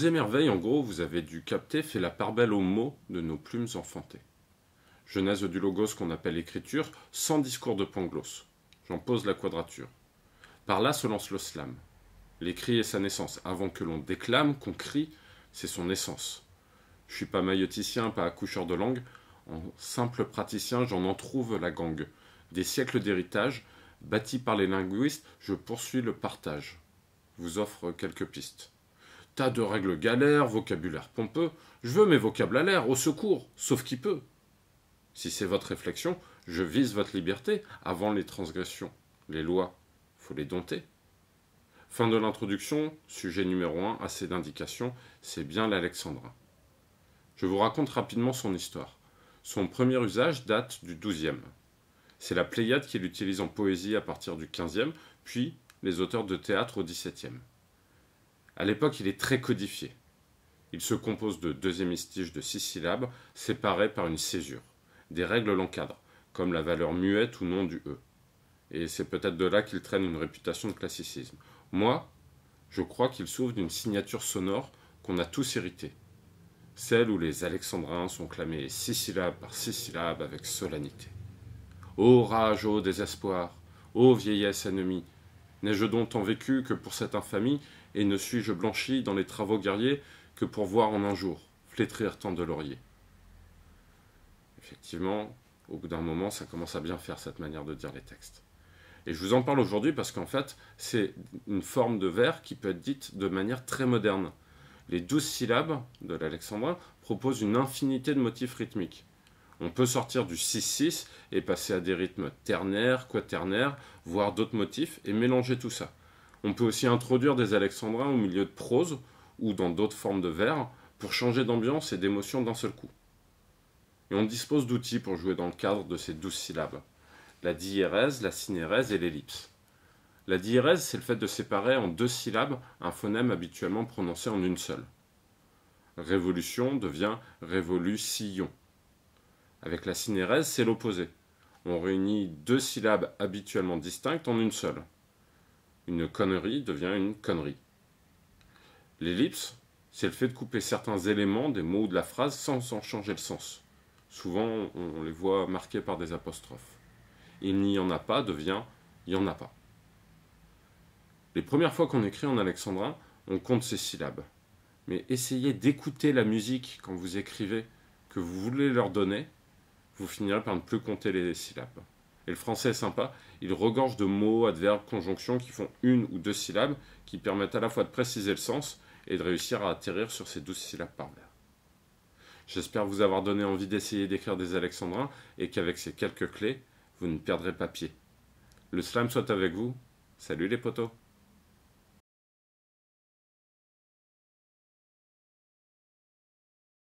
émerveil, en gros, vous avez dû capter, fait la part belle aux mots de nos plumes enfantées. Genèse du logos qu'on appelle écriture, sans discours de Pangloss. J'en pose la quadrature. Par là se lance le slam. L'écrit est sa naissance. Avant que l'on déclame, qu'on crie, c'est son essence. Je suis pas maïoticien, pas accoucheur de langue. En simple praticien, j'en entrouve la gangue. Des siècles d'héritage, bâtis par les linguistes, je poursuis le partage. Vous offre quelques pistes. Tas de règles galères, vocabulaire pompeux. Je veux mes vocables à l'air, au secours, sauf qui peut. Si c'est votre réflexion, je vise votre liberté avant les transgressions. Les lois, faut les dompter. Fin de l'introduction, sujet numéro 1, assez d'indications, c'est bien l'alexandrin. Je vous raconte rapidement son histoire. Son premier usage date du XIIe. C'est la Pléiade qui l'utilise en poésie à partir du XVe, puis les auteurs de théâtre au XVIIe. À l'époque, il est très codifié. Il se compose de deux hémistiches de 6 syllabes, séparés par une césure. Des règles l'encadrent, comme la valeur muette ou non du E. Et c'est peut-être de là qu'il traîne une réputation de classicisme. Moi, je crois qu'il souffre d'une signature sonore qu'on a tous héritée. Celle où les alexandrins sont clamés 6 syllabes par 6 syllabes avec solennité. Ô rage, ô désespoir, ô vieillesse ennemie, n'ai-je donc tant vécu que pour cette infamie, et ne suis-je blanchi dans les travaux guerriers que pour voir en un jour flétrir tant de lauriers. Effectivement, au bout d'un moment, ça commence à bien faire cette manière de dire les textes. Et je vous en parle aujourd'hui parce qu'en fait, c'est une forme de vers qui peut être dite de manière très moderne. Les 12 syllabes de l'alexandrin proposent une infinité de motifs rythmiques. On peut sortir du 6-6 et passer à des rythmes ternaires, quaternaires, voire d'autres motifs, et mélanger tout ça. On peut aussi introduire des alexandrins au milieu de prose ou dans d'autres formes de vers pour changer d'ambiance et d'émotion d'un seul coup. Et on dispose d'outils pour jouer dans le cadre de ces 12 syllabes. La diérèse, la synérèse et l'ellipse. La diérèse, c'est le fait de séparer en 2 syllabes un phonème habituellement prononcé en une seule. Révolution devient révolution. Avec la synérèse, c'est l'opposé. On réunit 2 syllabes habituellement distinctes en une seule. Une connerie devient une connerie. L'ellipse, c'est le fait de couper certains éléments des mots ou de la phrase sans en changer le sens. Souvent, on les voit marqués par des apostrophes. Il n'y en a pas devient il n'y en a pas. Les premières fois qu'on écrit en alexandrin, on compte ces syllabes. Mais essayez d'écouter la musique quand vous écrivez que vous voulez leur donner, vous finirez par ne plus compter les syllabes. Et le français est sympa, il regorge de mots, adverbes, conjonctions qui font 1 ou 2 syllabes, qui permettent à la fois de préciser le sens et de réussir à atterrir sur ces 12 syllabes par vers. J'espère vous avoir donné envie d'essayer d'écrire des alexandrins et qu'avec ces quelques clés, vous ne perdrez pas pied. Le slam soit avec vous. Salut les potos!